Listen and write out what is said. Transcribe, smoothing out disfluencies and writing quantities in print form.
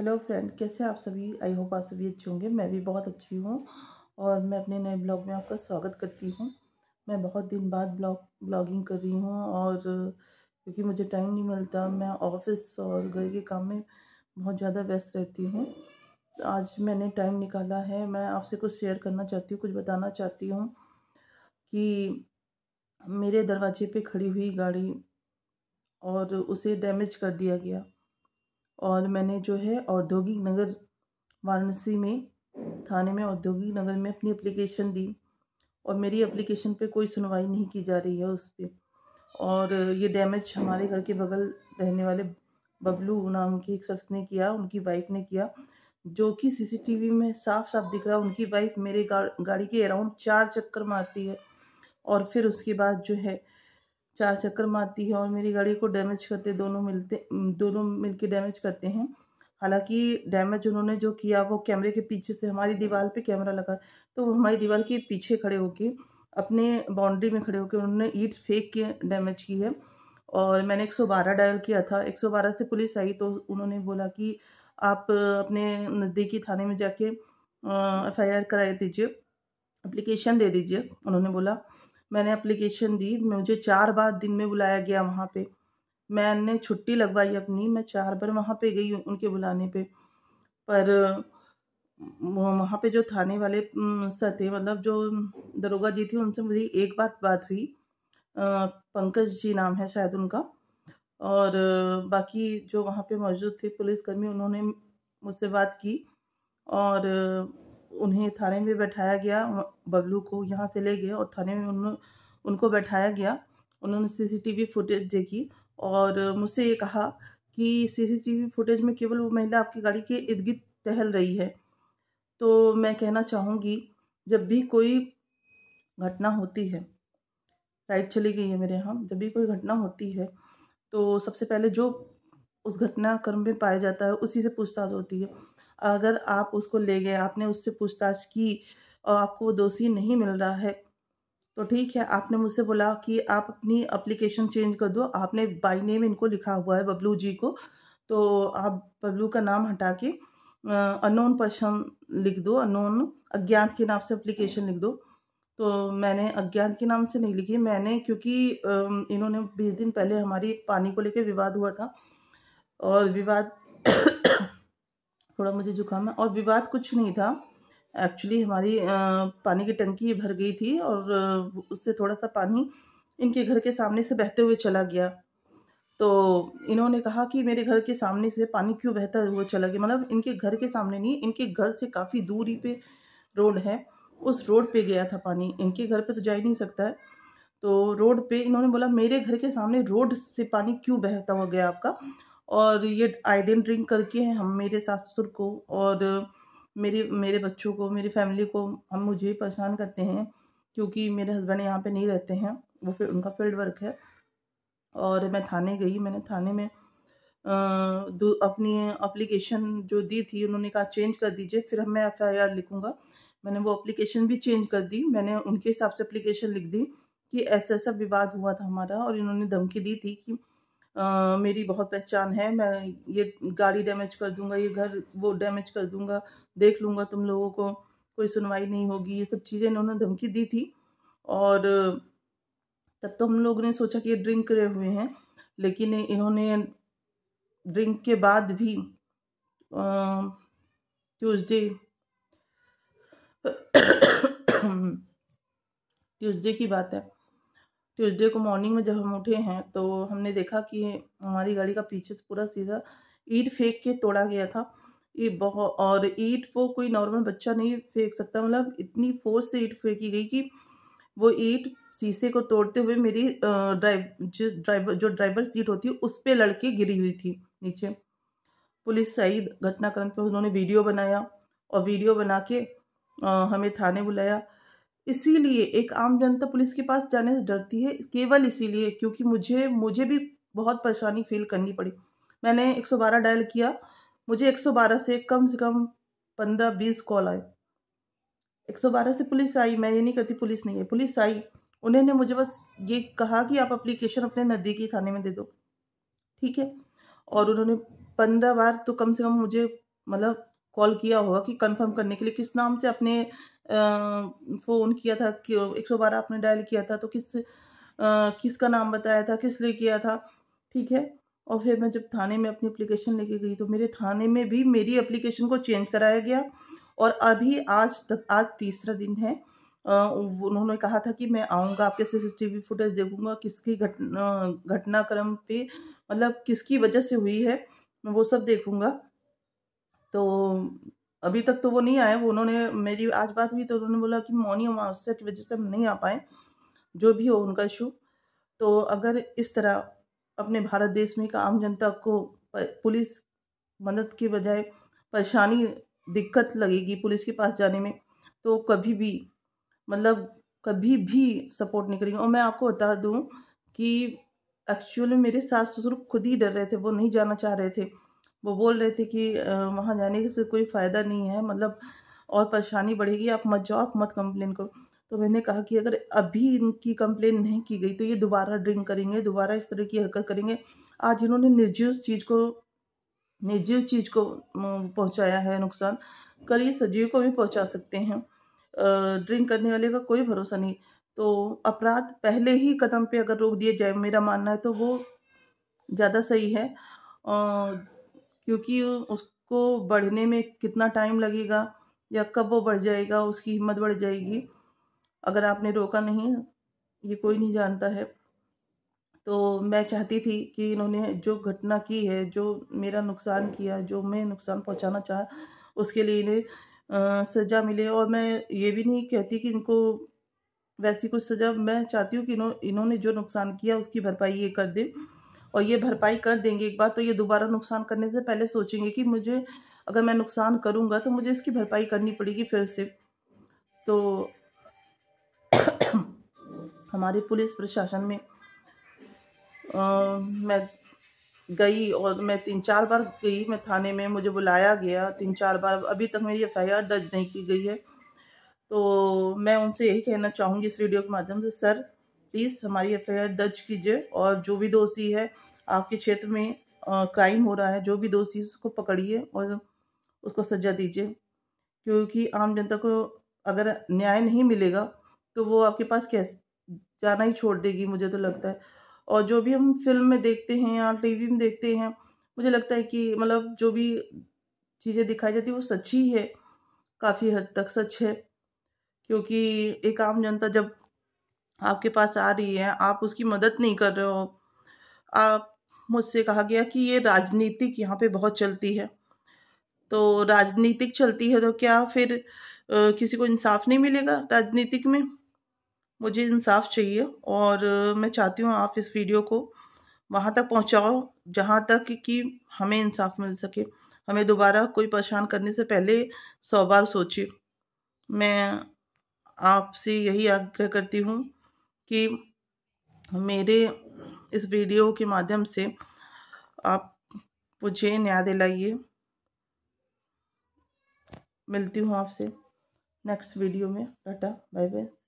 Hello friend, कैसे आप सभी। आई होप आप सभी अच्छे होंगे। मैं भी बहुत अच्छी हूँ और मैं अपने नए ब्लॉग में आपका स्वागत करती हूँ। मैं बहुत दिन बाद ब्लॉगिंग कर रही हूँ और क्योंकि मुझे टाइम नहीं मिलता, मैं ऑफिस और घर के काम में बहुत ज़्यादा व्यस्त रहती हूँ। तो आज मैंने टाइम निकाला है, मैं आपसे कुछ शेयर करना चाहती हूँ, कुछ बताना चाहती हूँ कि मेरे दरवाजे पे खड़ी हुई गाड़ी और उसे डैमेज कर दिया गया। और मैंने जो है औद्योगिक नगर वाराणसी में थाने में औद्योगिक नगर में अपनी एप्लीकेशन दी और मेरी एप्लीकेशन पे कोई सुनवाई नहीं की जा रही है उस पर। और ये डैमेज हमारे घर के बगल रहने वाले बबलू नाम के एक शख्स ने किया, उनकी वाइफ ने किया, जो कि सीसीटीवी में साफ साफ दिख रहा है। उनकी वाइफ मेरे गाड़ी के अराउंड 4 चक्कर मारती है और फिर उसके बाद जो है 4 चक्कर मारती है और मेरी गाड़ी को डैमेज करते, दोनों मिलके डैमेज करते हैं। हालांकि डैमेज उन्होंने जो किया वो कैमरे के पीछे से, हमारी दीवार पे कैमरा लगा, तो वो हमारी दीवार के पीछे खड़े होके अपने बाउंड्री में खड़े होकर उन्होंने ईंट फेंक के डैमेज की है। और मैंने 112 डायल किया था। 112 से पुलिस आई तो उन्होंने बोला कि आप अपने नज़दीकी थाने में जाके FIR करा दीजिए, एप्लीकेशन दे दीजिए, उन्होंने बोला। मैंने एप्लीकेशन दी, मुझे 4 बार दिन में बुलाया गया वहाँ पे। मैंने छुट्टी लगवाई अपनी, मैं 4 बार वहाँ पे गई उनके बुलाने पे। पर वहाँ पे जो थाने वाले सर थे, मतलब जो दरोगा जी थी, उनसे मेरी एक बात हुई। पंकज जी नाम है शायद उनका। और बाकी जो वहाँ पे मौजूद थे पुलिसकर्मी, उन्होंने मुझसे बात की और उन्हें थाने में बैठाया गया। बबलू को यहाँ से ले गए और थाने में उनको बैठाया गया। उन्होंने सीसीटीवी फुटेज देखी और मुझसे ये कहा कि सीसीटीवी फुटेज में केवल वो महिला आपकी गाड़ी के इर्द गिर्द टहल रही है। तो मैं कहना चाहूँगी, जब भी कोई घटना होती है, लाइट चली गई है मेरे यहाँ, जब भी कोई घटना होती है तो सबसे पहले जो उस घटनाक्रम में पाया जाता है उसी से पूछताछ होती है। अगर आप उसको ले गए, आपने उससे पूछताछ की और आपको वो दोषी नहीं मिल रहा है तो ठीक है। आपने मुझसे बोला कि आप अपनी एप्लीकेशन चेंज कर दो, आपने बाय नेम इनको लिखा हुआ है बबलू जी को, तो आप बबलू का नाम हटा के अननोन पर्सन लिख दो, अननोन अज्ञात के नाम से एप्लीकेशन लिख दो। तो मैंने अज्ञात के नाम से नहीं लिखी मैंने, क्योंकि इन्होंने 20 दिन पहले हमारी पानी को लेकर विवाद हुआ था और विवाद थोड़ा मुझे जुकाम है, और विवाद कुछ नहीं था। एक्चुअली हमारी पानी की टंकी भर गई थी और उससे थोड़ा सा पानी इनके घर के सामने से बहते हुए चला गया। तो इन्होंने कहा कि मेरे घर के सामने से पानी क्यों बहता हुआ चला गया, मतलब इनके घर के सामने नहीं, इनके घर से काफ़ी दूरी पे रोड है, उस रोड पे गया था पानी। इनके घर पे तो जा ही नहीं सकता है। तो रोड पे इन्होंने बोला मेरे घर के सामने रोड से पानी क्यों बहता हुआ गया आपका। और ये आए दिन ड्रिंक करके हम मेरे सासुर को और मेरे बच्चों को, मेरी फैमिली को, मुझे परेशान करते हैं, क्योंकि मेरे हस्बैंड यहाँ पे नहीं रहते हैं, वो फिर उनका फील्ड वर्क है। और मैं थाने गई, मैंने थाने में अपनी एप्लीकेशन जो दी थी, उन्होंने कहा चेंज कर दीजिए, फिर मैं FIR लिखूँगा। मैंने वो एप्लीकेशन भी चेंज कर दी, मैंने उनके हिसाब से एप्लीकेशन लिख दी कि ऐसा ऐसा विवाद हुआ था हमारा और इन्होंने धमकी दी थी कि मेरी बहुत पहचान है, मैं ये गाड़ी डैमेज कर दूँगा, ये घर वो डैमेज कर दूँगा, देख लूँगा तुम लोगों को, कोई सुनवाई नहीं होगी, ये सब चीज़ें इन्होंने धमकी दी थी। और तब तो हम लोगों ने सोचा कि ये ड्रिंक करे हुए हैं, लेकिन इन्होंने ड्रिंक के बाद भी ट्यूसडे ट्यूसडे की बात है, ट्यूसडे को मॉर्निंग में जब हम उठे हैं तो हमने देखा कि हमारी गाड़ी का पीछे से पूरा शीशा ईंट फेंक के तोड़ा गया था। ये बहुत, और ईंट वो कोई नॉर्मल बच्चा नहीं फेंक सकता, मतलब इतनी फोर्स से ईंट फेंकी गई कि वो ईंट शीशे को तोड़ते हुए मेरी जो ड्राइवर सीट होती है उस पर लड़के गिरी हुई थी नीचे। पुलिस आई घटनाक्रम पे, उन्होंने वीडियो बनाया और वीडियो बना के हमें थाने बुलाया। इसीलिए एक आम जनता पुलिस के पास जाने से डरती है, केवल इसीलिए क्योंकि मुझे भी बहुत परेशानी फील करनी पड़ी। मैंने 112 डायल किया, मुझे 112 से कम 15-20 कॉल आए। 112 से पुलिस आई, मैं ये नहीं कहती पुलिस नहीं है, पुलिस आई। उन्होंने मुझे बस ये कहा कि आप एप्लीकेशन अपने नज़दीकी थाने में दे दो, ठीक है। और उन्होंने 15 बार तो कम से कम मुझे मतलब कॉल किया होगा कि कंफर्म करने के लिए किस नाम से आपने फ़ोन किया था, कि 112 आपने डायल किया था, तो किसका नाम बताया था, किस लिए किया था, ठीक है। और फिर मैं जब थाने में अपनी एप्लीकेशन लेके गई तो मेरे थाने में भी मेरी एप्लीकेशन को चेंज कराया गया। और अभी आज तीसरा दिन है। उन्होंने कहा था कि मैं आऊँगा, आपके सीसीटीवी फुटेज देखूँगा, किसकी घटनाक्रम पे मतलब किसकी वजह से हुई है, मैं वो सब देखूँगा। तो अभी तक तो वो नहीं आए। वो उन्होंने मेरी आज बात हुई तो उन्होंने बोला कि मौनी अमावस्या की वजह से हम नहीं आ पाए, जो भी हो उनका इशू। तो अगर इस तरह अपने भारत देश में एक आम जनता को पुलिस मदद की बजाय परेशानी, दिक्कत लगेगी पुलिस के पास जाने में, तो कभी भी मतलब कभी भी सपोर्ट नहीं करेंगे। और मैं आपको बता दूं कि एक्चुअली मेरे सास ससुर खुद ही डर रहे थे, वो नहीं जाना चाह रहे थे। वो बोल रहे थे कि वहाँ जाने से कोई फ़ायदा नहीं है, मतलब और परेशानी बढ़ेगी, आप मत जाओ, आप मत कंप्लेन करो। तो मैंने कहा कि अगर अभी इनकी कंप्लेन नहीं की गई तो ये दोबारा ड्रिंक करेंगे, दोबारा इस तरह की हरकत करेंगे। आज इन्होंने निर्जीव चीज़ को पहुँचाया है नुकसान, कल ये सजीव को भी पहुँचा सकते हैं। ड्रिंक करने वाले का कोई भरोसा नहीं। तो अपराध पहले ही कदम पे अगर रोक दिए जाए, मेरा मानना है तो वो ज़्यादा सही है। क्योंकि उसको बढ़ने में कितना टाइम लगेगा या कब वो बढ़ जाएगा, उसकी हिम्मत बढ़ जाएगी, अगर आपने रोका नहीं, ये कोई नहीं जानता है। तो मैं चाहती थी कि इन्होंने जो घटना की है, जो मेरा नुकसान किया, जो मैं नुकसान पहुंचाना चाहा, उसके लिए इन्हें सज़ा मिले। और मैं ये भी नहीं कहती कि इनको वैसी कुछ सज़ा, मैं चाहती हूँ कि इन्होंने जो नुकसान किया उसकी भरपाई ये कर दें। और ये भरपाई कर देंगे एक बार तो ये दोबारा नुकसान करने से पहले सोचेंगे कि मुझे, अगर मैं नुकसान करूँगा तो मुझे इसकी भरपाई करनी पड़ेगी फिर से। तो हमारे पुलिस प्रशासन में मैं गई और मैं 3-4 बार गई, मैं थाने में, मुझे बुलाया गया 3-4 बार, अभी तक मेरी एफआईआर दर्ज नहीं की गई है। तो मैं उनसे यही कहना चाहूँगी इस वीडियो के माध्यम से, सर प्लीज़ हमारी एफआईआर दर्ज कीजिए और जो भी दोषी है, आपके क्षेत्र में क्राइम हो रहा है, जो भी दोषी है उसको पकड़िए और उसको सज़ा दीजिए। क्योंकि आम जनता को अगर न्याय नहीं मिलेगा तो वो आपके पास कैसे जाना ही छोड़ देगी, मुझे तो लगता है। और जो भी हम फ़िल्म में देखते हैं या टीवी में देखते हैं, मुझे लगता है कि मतलब जो भी चीज़ें दिखाई जाती है वो सच ही है, काफ़ी हद तक सच है। क्योंकि एक आम जनता जब आपके पास आ रही है, आप उसकी मदद नहीं कर रहे हो, आप मुझसे कहा गया कि ये राजनीतिक यहाँ पे बहुत चलती है। तो राजनीतिक चलती है तो क्या फिर किसी को इंसाफ नहीं मिलेगा राजनीतिक में? मुझे इंसाफ चाहिए और मैं चाहती हूँ आप इस वीडियो को वहाँ तक पहुँचाओ जहाँ तक कि हमें इंसाफ मिल सके। हमें दोबारा कोई परेशान करने से पहले 100 बार सोचे। मैं आपसे यही आग्रह करती हूँ कि मेरे इस वीडियो के माध्यम से आप मुझे न्याय दिलाइए। मिलती हूँ आपसे नेक्स्ट वीडियो में। Tata bye bye.